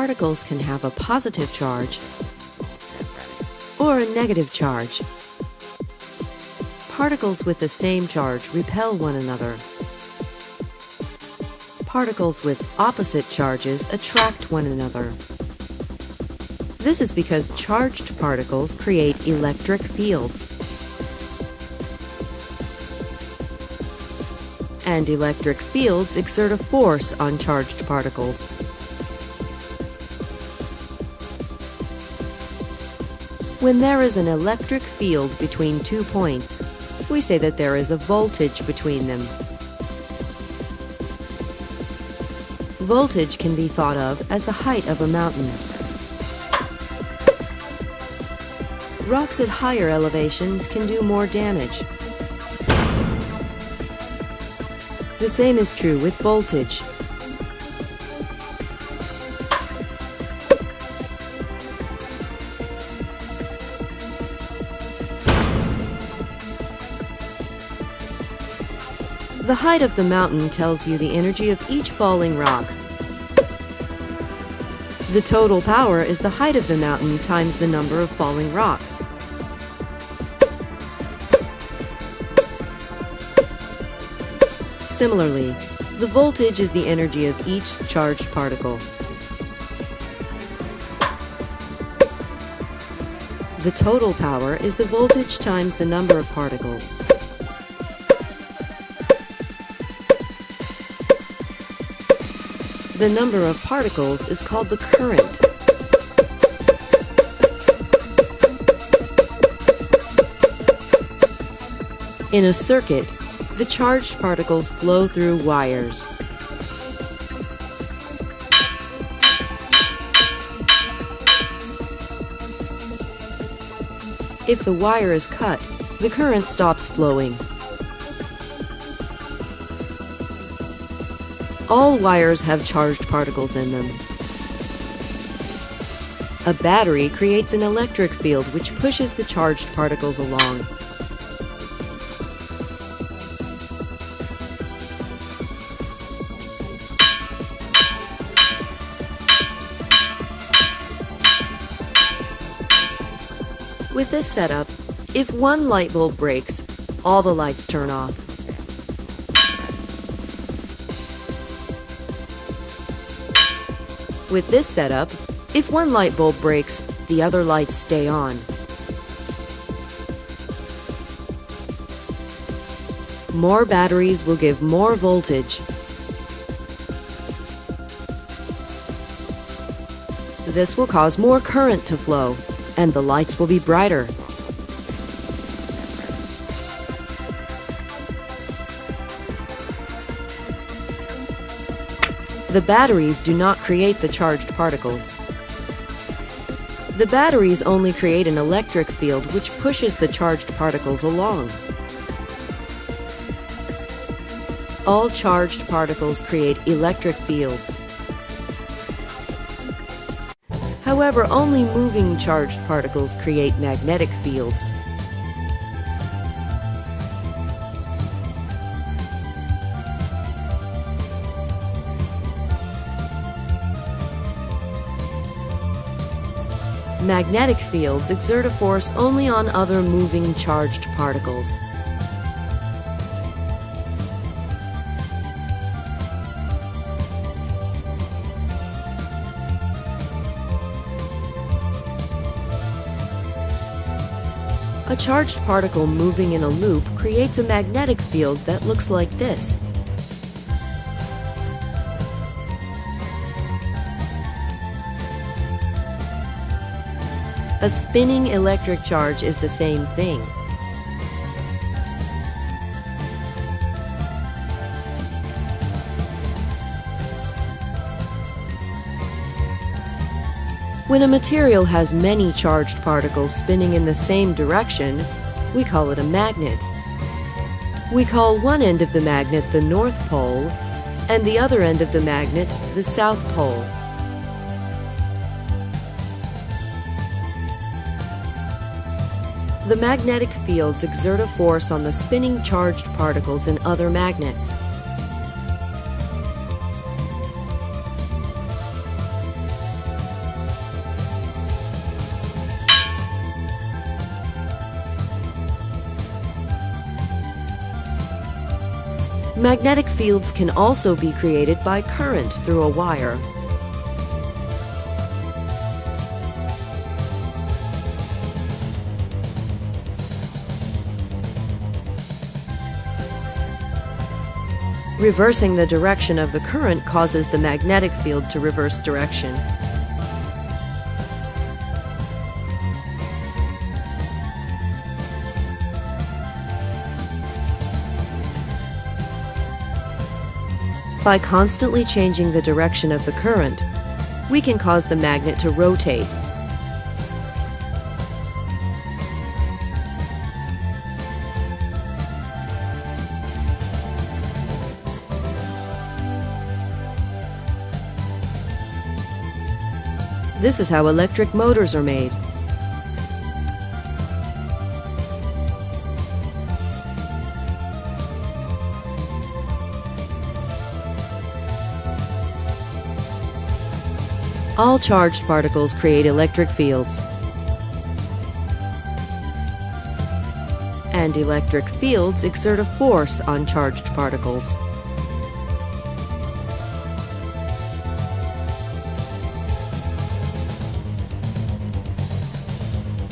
particles can have a positive charge or a negative charge. Particles with the same charge repel one another. Particles with opposite charges attract one another. This is because charged particles create electric fields. And electric fields exert a force on charged particles. When there is an electric field between 2 points, we say that there is a voltage between them. Voltage can be thought of as the height of a mountain. Rocks at higher elevations can do more damage. The same is true with voltage. The height of the mountain tells you the energy of each falling rock. The total power is the height of the mountain times the number of falling rocks. Similarly, the voltage is the energy of each charged particle. The total power is the voltage times the number of particles. The number of particles is called the current. In a circuit, the charged particles flow through wires. If the wire is cut, the current stops flowing. All wires have charged particles in them. A battery creates an electric field which pushes the charged particles along. With this setup, if one light bulb breaks, all the lights turn off. With this setup, if one light bulb breaks, the other lights stay on. More batteries will give more voltage. This will cause more current to flow, and the lights will be brighter. The batteries do not create the charged particles. The batteries only create an electric field which pushes the charged particles along. All charged particles create electric fields. However, only moving charged particles create magnetic fields. Magnetic fields exert a force only on other moving charged particles. A charged particle moving in a loop creates a magnetic field that looks like this. A spinning electric charge is the same thing. When a material has many charged particles spinning in the same direction, we call it a magnet. We call one end of the magnet the North Pole and the other end of the magnet the South Pole. The magnetic fields exert a force on the spinning charged particles in other magnets. Magnetic fields can also be created by current through a wire. Reversing the direction of the current causes the magnetic field to reverse direction. By constantly changing the direction of the current, we can cause the magnet to rotate. This is how electric motors are made. All charged particles create electric fields. And electric fields exert a force on charged particles.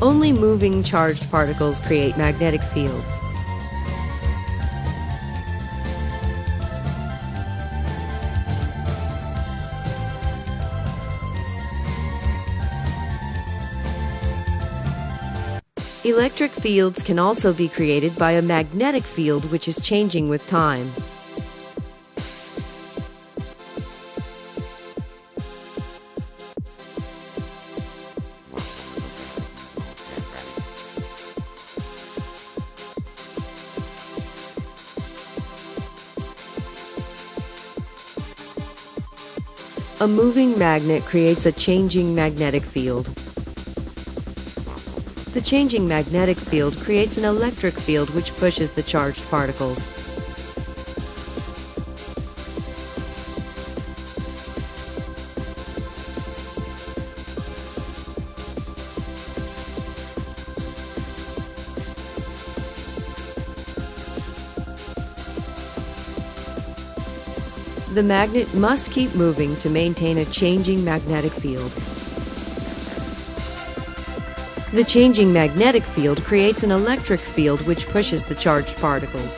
Only moving charged particles create magnetic fields. Electric fields can also be created by a magnetic field which is changing with time. A moving magnet creates a changing magnetic field. The changing magnetic field creates an electric field which pushes the charged particles. The magnet must keep moving to maintain a changing magnetic field. The changing magnetic field creates an electric field which pushes the charged particles.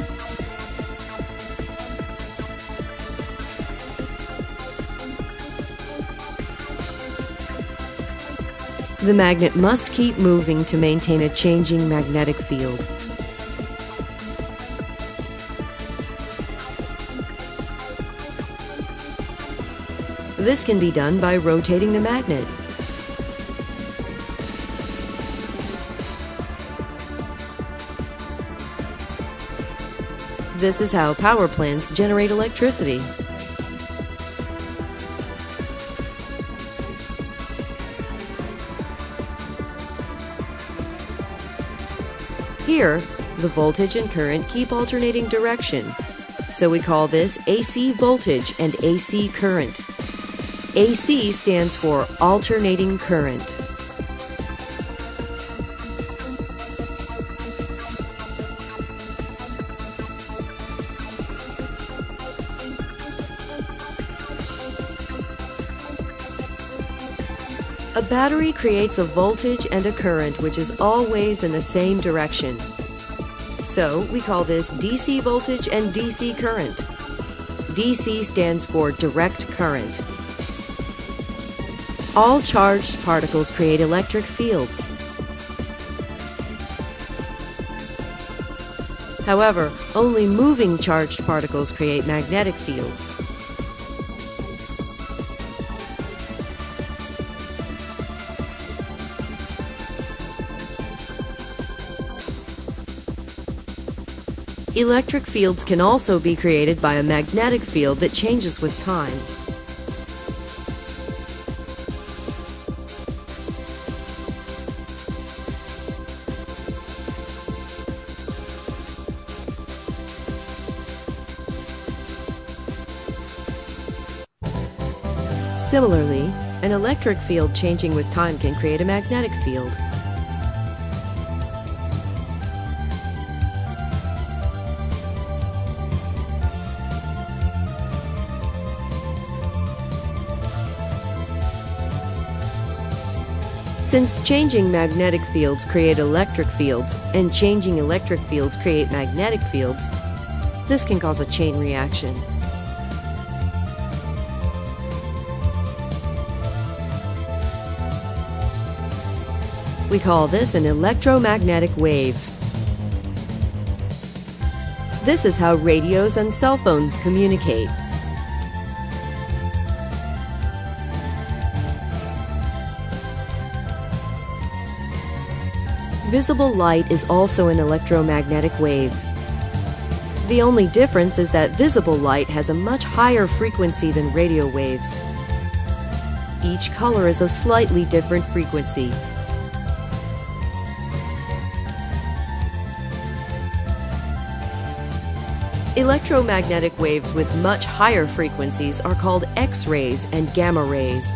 The magnet must keep moving to maintain a changing magnetic field. This can be done by rotating the magnet. This is how power plants generate electricity. Here, the voltage and current keep alternating direction, so we call this AC voltage and AC current. AC stands for alternating current. A battery creates a voltage and a current which is always in the same direction. So we call this DC voltage and DC current. DC stands for direct current. All charged particles create electric fields. However, only moving charged particles create magnetic fields. Electric fields can also be created by a magnetic field that changes with time. Similarly, an electric field changing with time can create a magnetic field. Since changing magnetic fields create electric fields and changing electric fields create magnetic fields, this can cause a chain reaction. We call this an electromagnetic wave. This is how radios and cell phones communicate. Visible light is also an electromagnetic wave. The only difference is that visible light has a much higher frequency than radio waves. Each color is a slightly different frequency. Electromagnetic waves with much higher frequencies are called X-rays and gamma rays.